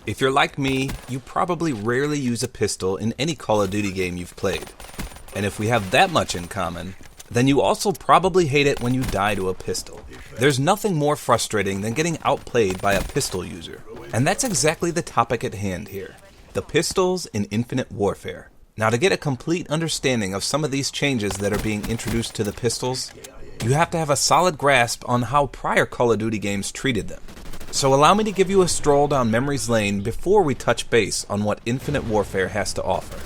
If you're like me, you probably rarely use a pistol in any Call of Duty game you've played. And if we have that much in common, then you also probably hate it when you die to a pistol. There's nothing more frustrating than getting outplayed by a pistol user. And that's exactly the topic at hand here. The pistols in Infinite Warfare. Now, to get a complete understanding of some of these changes that are being introduced to the pistols, you have to have a solid grasp on how prior Call of Duty games treated them. So allow me to give you a stroll down memory's lane before we touch base on what Infinite Warfare has to offer.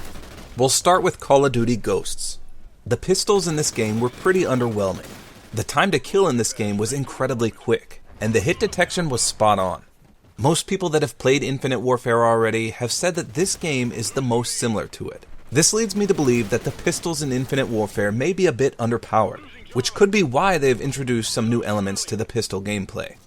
We'll start with Call of Duty Ghosts. The pistols in this game were pretty underwhelming. The time to kill in this game was incredibly quick, and the hit detection was spot on. Most people that have played Infinite Warfare already have said that this game is the most similar to it. This leads me to believe that the pistols in Infinite Warfare may be a bit underpowered, which could be why they've introduced some new elements to the pistol gameplay.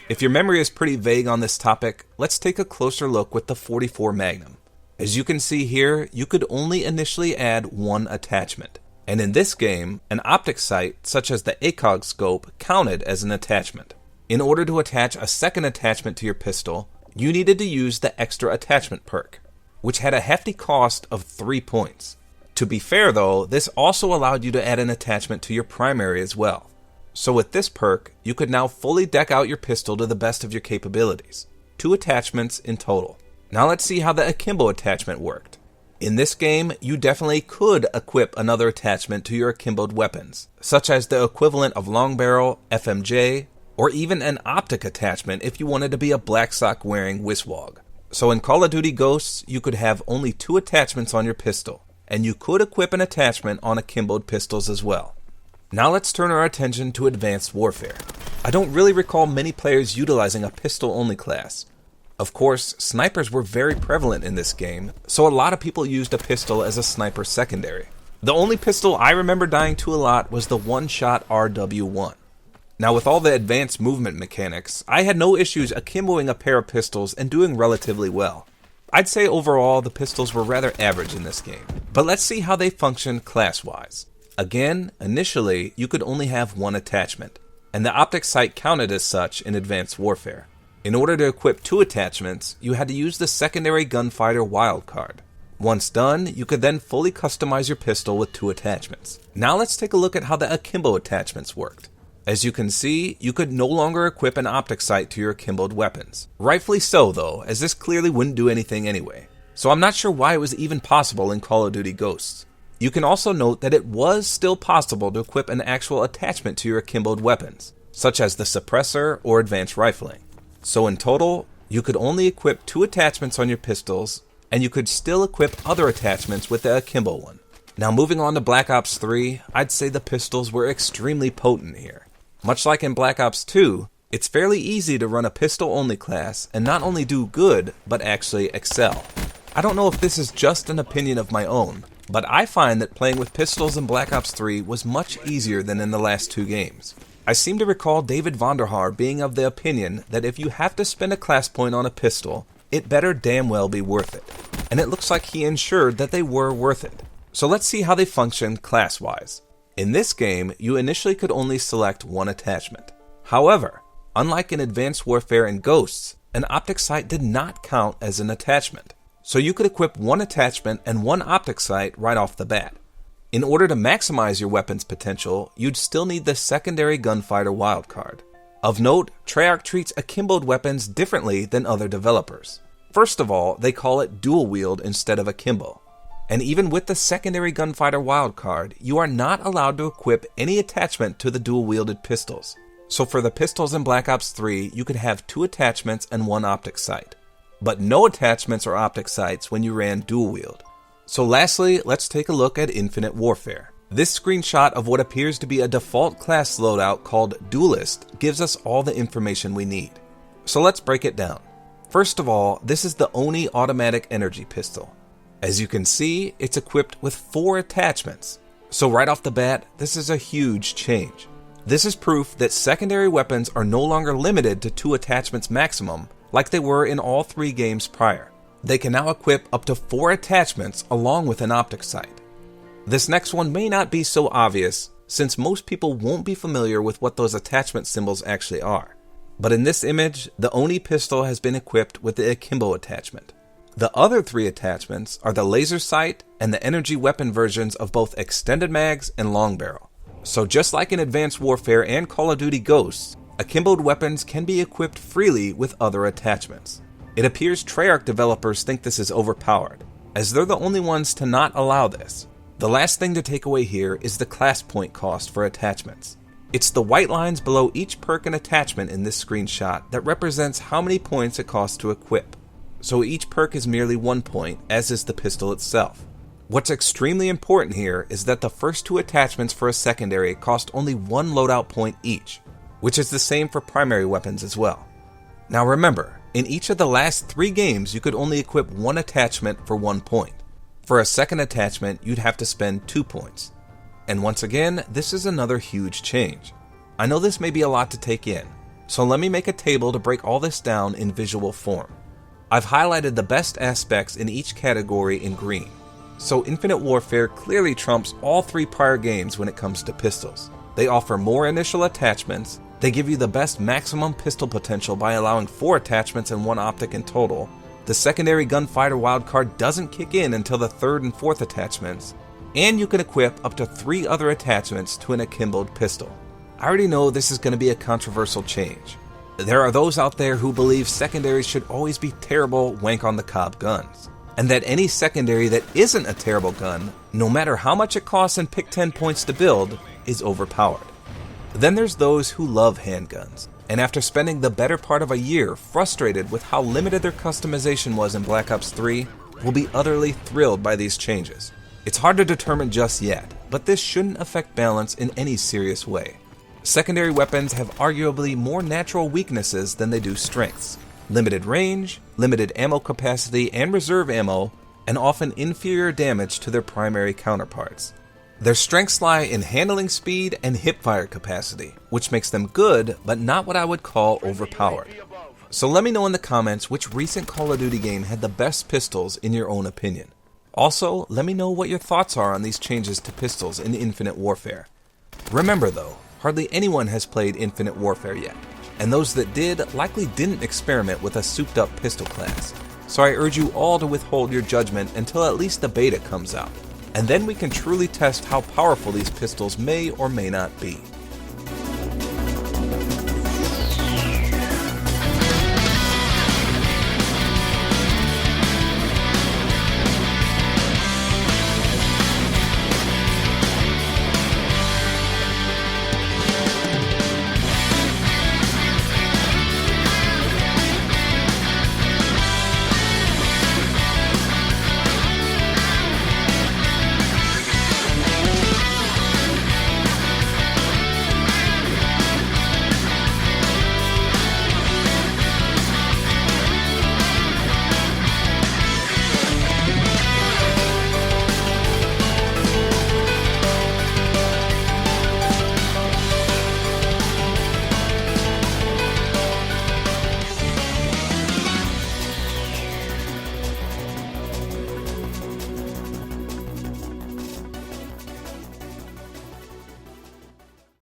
If your memory is pretty vague on this topic, let's take a closer look with the 44 Magnum. As you can see here, you could only initially add one attachment. And in this game, an optic sight, such as the ACOG scope, counted as an attachment. In order to attach a second attachment to your pistol, you needed to use the extra attachment perk, which had a hefty cost of 3 points. To be fair though, this also allowed you to add an attachment to your primary as well. So with this perk, you could now fully deck out your pistol to the best of your capabilities. 2 attachments in total. Now let's see how the akimbo attachment worked. In this game, you definitely could equip another attachment to your akimboed weapons, such as the equivalent of long barrel, FMJ, or even an optic attachment if you wanted to be a black sock wearing Wiswog. So in Call of Duty Ghosts, you could have only 2 attachments on your pistol, and you could equip an attachment on akimboed pistols as well. Now let's turn our attention to Advanced Warfare. I don't really recall many players utilizing a pistol-only class. Of course, snipers were very prevalent in this game, so a lot of people used a pistol as a sniper secondary. The only pistol I remember dying to a lot was the one-shot RW1. Now with all the advanced movement mechanics, I had no issues akimboing a pair of pistols and doing relatively well. I'd say overall the pistols were rather average in this game, but let's see how they function class-wise. Again, initially, you could only have one attachment, and the optic sight counted as such in Advanced Warfare. In order to equip 2 attachments, you had to use the secondary gunfighter wildcard. Once done, you could then fully customize your pistol with 2 attachments. Now let's take a look at how the akimbo attachments worked. As you can see, you could no longer equip an optic sight to your akimboed weapons. Rightfully so though, as this clearly wouldn't do anything anyway. So I'm not sure why it was even possible in Call of Duty Ghosts. You can also note that it was still possible to equip an actual attachment to your akimboed weapons, such as the suppressor or advanced rifling. So in total, you could only equip 2 attachments on your pistols, and you could still equip other attachments with the akimbo one. Now moving on to Black Ops 3, I'd say the pistols were extremely potent here. Much like in Black Ops 2, it's fairly easy to run a pistol-only class and not only do good, but actually excel. I don't know if this is just an opinion of my own, but I find that playing with pistols in Black Ops 3 was much easier than in the last 2 games. I seem to recall David Vonderhaar being of the opinion that if you have to spend a class point on a pistol, it better damn well be worth it. And it looks like he ensured that they were worth it. So let's see how they function class-wise. In this game, you initially could only select one attachment. However, unlike in Advanced Warfare and Ghosts, an optic sight did not count as an attachment. So you could equip one attachment and one optic sight right off the bat. In order to maximize your weapon's potential, you'd still need the secondary gunfighter wildcard. Of note, Treyarch treats akimboed weapons differently than other developers. First of all, they call it dual wield instead of akimbo. And even with the secondary gunfighter wildcard, you are not allowed to equip any attachment to the dual wielded pistols. So for the pistols in Black Ops 3, you could have 2 attachments and 1 optic sight, but no attachments or optic sights when you ran dual wield. So lastly, let's take a look at Infinite Warfare. This screenshot of what appears to be a default class loadout called Duelist gives us all the information we need. So let's break it down. First of all, this is the Oni automatic energy pistol. As you can see, it's equipped with 4 attachments. So right off the bat, this is a huge change. This is proof that secondary weapons are no longer limited to 2 attachments maximum, like they were in all 3 games prior. They can now equip up to 4 attachments along with an optic sight. This next one may not be so obvious, since most people won't be familiar with what those attachment symbols actually are. But in this image, the Oni pistol has been equipped with the Akimbo attachment. The other 3 attachments are the laser sight and the energy weapon versions of both extended mags and long barrel. So just like in Advanced Warfare and Call of Duty Ghosts, akimboed weapons can be equipped freely with other attachments. It appears Treyarch developers think this is overpowered, as they're the only ones to not allow this. The last thing to take away here is the class point cost for attachments. It's the white lines below each perk and attachment in this screenshot that represents how many points it costs to equip. So each perk is merely 1 point, as is the pistol itself. What's extremely important here is that the first 2 attachments for a secondary cost only 1 loadout point each, which is the same for primary weapons as well. Now remember, in each of the last 3 games you could only equip 1 attachment for 1 point. For a second attachment, you'd have to spend 2 points. And once again, this is another huge change. I know this may be a lot to take in, so let me make a table to break all this down in visual form. I've highlighted the best aspects in each category in green. So Infinite Warfare clearly trumps all 3 prior games when it comes to pistols. They offer more initial attachments, they give you the best maximum pistol potential by allowing 4 attachments and 1 optic in total. The secondary gunfighter wildcard doesn't kick in until the 3rd and 4th attachments, and you can equip up to 3 other attachments to an akimboed pistol. I already know this is going to be a controversial change. There are those out there who believe secondaries should always be terrible wank on the cob guns, and that any secondary that isn't a terrible gun, no matter how much it costs and pick 10 points to build, is overpowered. Then there's those who love handguns, and after spending the better part of a year frustrated with how limited their customization was in Black Ops 3, will be utterly thrilled by these changes. It's hard to determine just yet, but this shouldn't affect balance in any serious way. Secondary weapons have arguably more natural weaknesses than they do strengths. Limited range, limited ammo capacity and reserve ammo, and often inferior damage to their primary counterparts. Their strengths lie in handling speed and hipfire capacity, which makes them good, but not what I would call overpowered. So let me know in the comments which recent Call of Duty game had the best pistols in your own opinion. Also, let me know what your thoughts are on these changes to pistols in Infinite Warfare. Remember though, hardly anyone has played Infinite Warfare yet, and those that did likely didn't experiment with a souped up pistol class. So I urge you all to withhold your judgment until at least the beta comes out, and then we can truly test how powerful these pistols may or may not be.